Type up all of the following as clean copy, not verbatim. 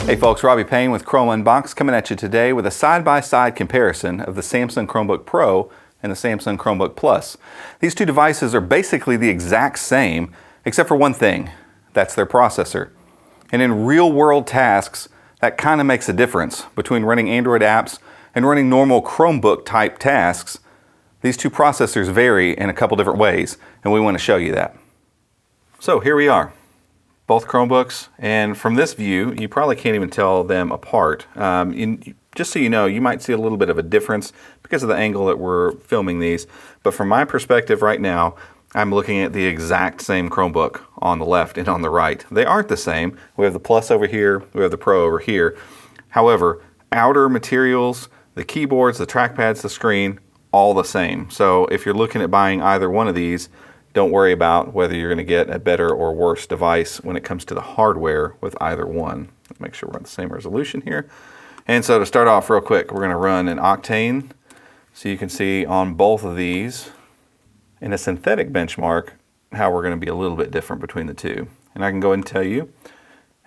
Hey folks, Robbie Payne with Chrome Unbox coming at you today with a side-by-side comparison of the Samsung Chromebook Pro and the Samsung Chromebook Plus. These two devices are basically the exact same, except for one thing, that's their processor. And in real-world tasks, that kind of makes a difference between running Android apps and running normal Chromebook-type tasks. These two processors vary in a couple different ways, and we want to show you that. So here we are. Both Chromebooks, and from this view, you probably can't even tell them apart. Just so you know, you might see a little bit of a difference because of the angle that we're filming these. But from my perspective right now, I'm looking at the exact same Chromebook on the left and on the right. They aren't the same. We have the Plus over here, we have the Pro over here. However, outer materials, the keyboards, the trackpads, the screen, all the same. So if you're looking at buying either one of these, don't worry about whether you're going to get a better or worse device when it comes to the hardware with either one. Make sure we're on the same resolution here. And so to start off real quick, we're going to run an Octane. So you can see on both of these in a synthetic benchmark how we're going to be a little bit different between the two. And I can go ahead and tell you,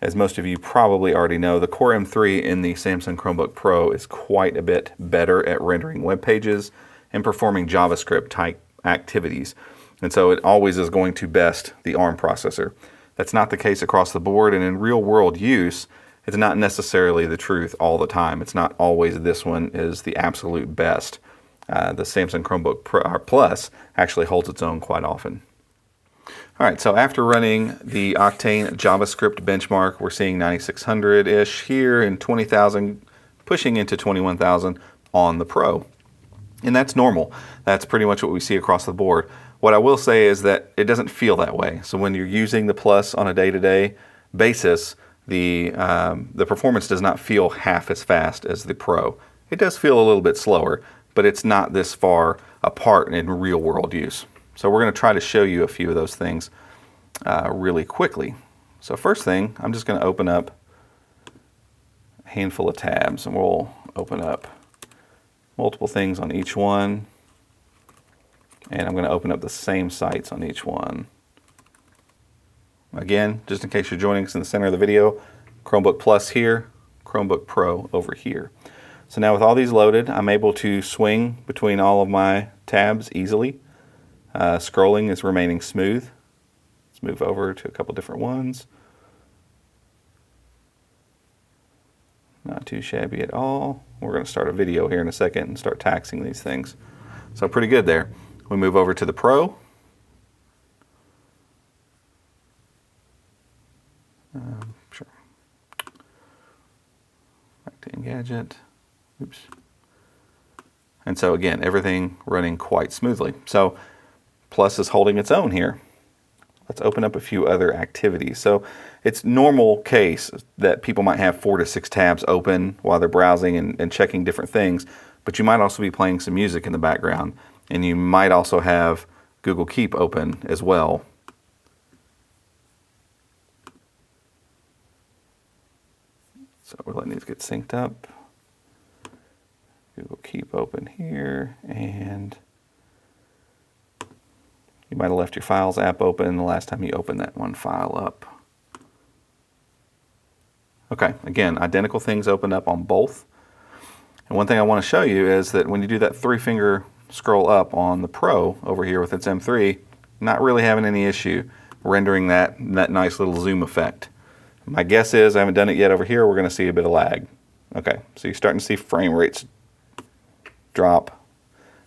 as most of you probably already know, the Core M3 in the Samsung Chromebook Pro is quite a bit better at rendering web pages and performing JavaScript type activities. And so it always is going to best the ARM processor. That's not the case across the board, and in real world use, it's not necessarily the truth all the time. It's not always this one is the absolute best. The Samsung Chromebook Plus actually holds its own quite often. All right, so after running the Octane JavaScript benchmark, we're seeing 9,600-ish here and 20,000, pushing into 21,000 on the Pro. And that's normal. That's pretty much what we see across the board. What I will say is that it doesn't feel that way. So when you're using the Plus on a day-to-day basis, the performance does not feel half as fast as the Pro. It does feel a little bit slower, but it's not this far apart in real-world use. So we're going to try to show you a few of those things really quickly. So first thing, I'm just going to open up a handful of tabs, and we'll open up multiple things on each one. And I'm going to open up the same sites on each one. Again, just in case you're joining us in the center of the video, Chromebook Plus here, Chromebook Pro over here. So now with all these loaded, I'm able to swing between all of my tabs easily. Scrolling is remaining smooth. Let's move over to a couple different ones. Not too shabby at all. We're going to start a video here in a second and start taxing these things. So pretty good there. We move over to the Pro. Sure. Octane Gadget. Oops. And so again, everything running quite smoothly. So Plus is holding its own here. Let's open up a few other activities. So it's normal case that people might have 4 to 6 tabs open while they're browsing and checking different things, but you might also be playing some music in the background. And you might also have Google Keep open as well. So we're letting these get synced up. Google Keep open here, and you might have left your Files app open the last time you opened that one file up. Okay, again, identical things open up on both. And one thing I want to show you is that when you do that 3-finger scroll up on the Pro over here with its M3, not really having any issue rendering that nice little zoom effect. My guess is, I haven't done it yet over here, we're going to see a bit of lag. Okay, so you're starting to see frame rates drop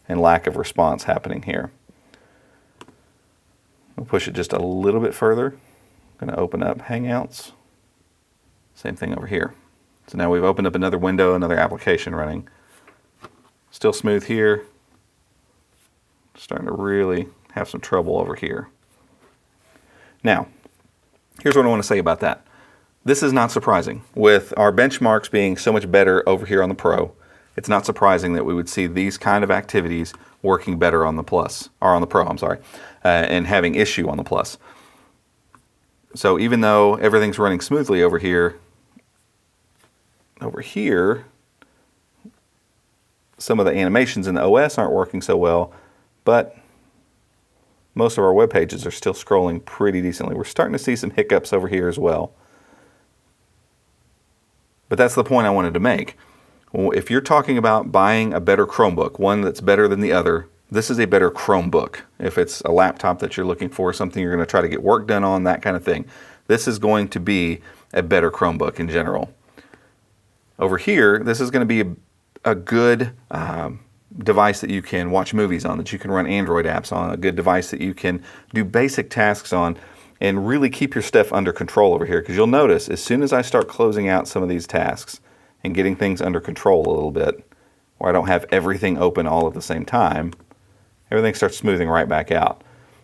and lack of response happening here. We'll push it just a little bit further. I'm going to open up Hangouts. Same thing over here. So now we've opened up another window, another application running. Still smooth here. Starting to really have some trouble over here. Now, here's what I want to say about that. This is not surprising. With our benchmarks being so much better over here on the Pro, it's not surprising that we would see these kind of activities working better on the Plus, or on the Pro, I'm sorry, and having issue on the Plus. So even though everything's running smoothly over here, some of the animations in the OS aren't working so well, but most of our web pages are still scrolling pretty decently. We're starting to see some hiccups over here as well. But that's the point I wanted to make. If you're talking about buying a better Chromebook, one that's better than the other, this is a better Chromebook. If it's a laptop that you're looking for, something you're going to try to get work done on, that kind of thing, this is going to be a better Chromebook in general. Over here, this is going to be a good device that you can watch movies on, that you can run Android apps on, a good device that you can do basic tasks on, and really keep your stuff under control over here. Because you'll notice, as soon as I start closing out some of these tasks and getting things under control a little bit, where I don't have everything open all at the same time, everything starts smoothing right back out.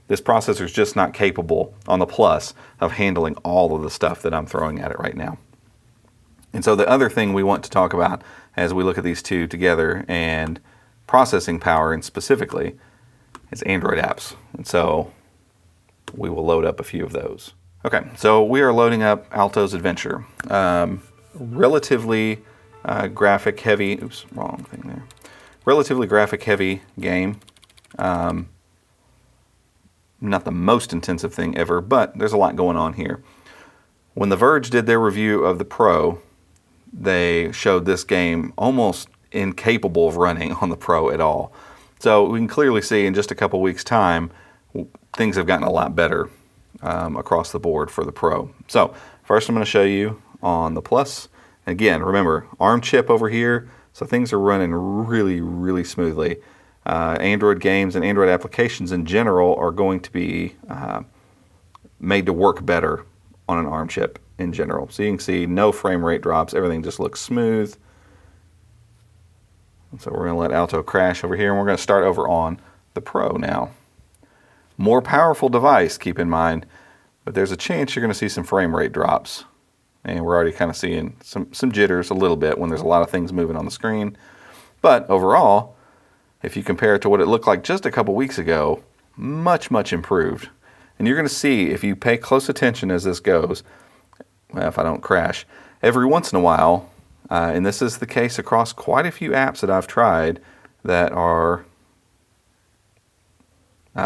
This processor is just not capable on the Plus of handling all of the stuff that I'm throwing at it right now. And so the other thing we want to talk about as we look at these two together and processing power, and specifically, is Android apps. And so we will load up a few of those. Okay, so we are loading up Alto's Adventure. Relatively graphic heavy, oops, wrong thing there. Relatively graphic heavy game. Not the most intensive thing ever, but there's a lot going on here. When The Verge did their review of the Pro, they showed this game almost incapable of running on the Pro at all. So we can clearly see in just a couple weeks' time, things have gotten a lot better across the board for the Pro. So first I'm going to show you on the Plus. Again, remember, ARM chip over here, so things are running really, really smoothly. Android games and Android applications in general are going to be made to work better on an ARM chip in general. So you can see no frame rate drops, everything just looks smooth. And so we're going to let Alto crash over here, and we're going to start over on the Pro now. More powerful device, keep in mind, but there's a chance you're going to see some frame rate drops. And we're already kind of seeing some jitters a little bit when there's a lot of things moving on the screen. But overall, if you compare it to what it looked like just a couple weeks ago, much, much improved. And you're going to see, if you pay close attention as this goes, well, if I don't crash, every once in a while, and this is the case across quite a few apps that I've tried that are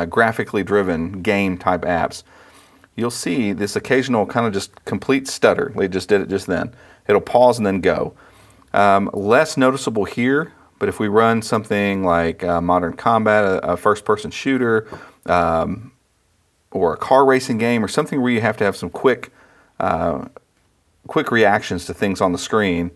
graphically driven game type apps, you'll see this occasional kind of just complete stutter. They just did it just then. It'll pause and then go. Less noticeable here, but if we run something like Modern Combat, a first-person shooter, or a car racing game, or something where you have to have some quick reactions to things on the screen,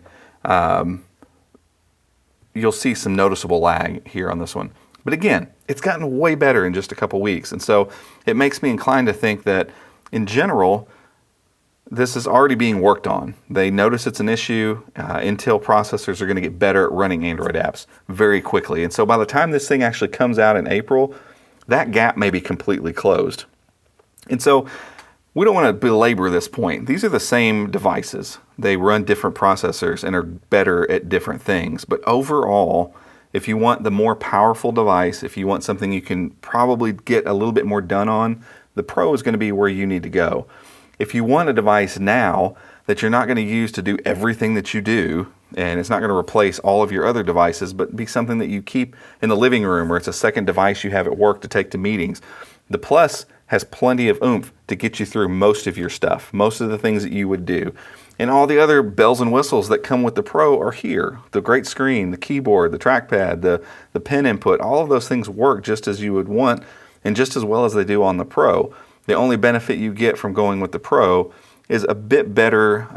you'll see some noticeable lag here on this one. But again, it's gotten way better in just a couple weeks, and so it makes me inclined to think that, in general, this is already being worked on. They notice it's an issue. Intel processors are going to get better at running Android apps very quickly. And so by the time this thing actually comes out in April, that gap may be completely closed. And so we don't want to belabor this point. These are the same devices. They run different processors and are better at different things. But overall, if you want the more powerful device, if you want something you can probably get a little bit more done on, the Pro is going to be where you need to go. If you want a device now that you're not going to use to do everything that you do, and it's not going to replace all of your other devices, but be something that you keep in the living room, or it's a second device you have at work to take to meetings, the Plus has plenty of oomph to get you through most of your stuff, most of the things that you would do. And all the other bells and whistles that come with the Pro are here. The great screen, the keyboard, the trackpad, the pen input, all of those things work just as you would want and just as well as they do on the Pro. The only benefit you get from going with the Pro is a bit better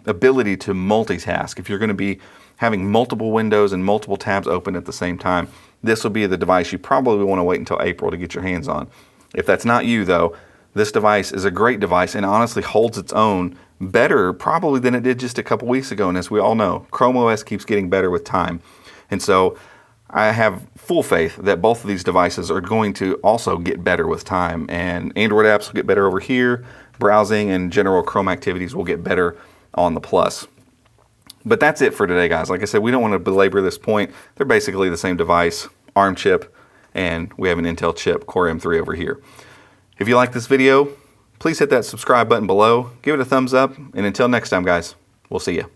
ability to multitask. If you're going to be having multiple windows and multiple tabs open at the same time, this will be the device you probably want to wait until April to get your hands on. If that's not you, though, this device is a great device and honestly holds its own better probably than it did just a couple weeks ago. And as we all know, Chrome OS keeps getting better with time. And so I have full faith that both of these devices are going to also get better with time, and Android apps will get better over here. Browsing and general Chrome activities will get better on the Plus. But that's it for today, guys. Like I said, we don't want to belabor this point. They're basically the same device, ARM chip, and we have an Intel chip, Core M3 over here. If you like this video, please hit that subscribe button below, give it a thumbs up, and until next time, guys, we'll see you.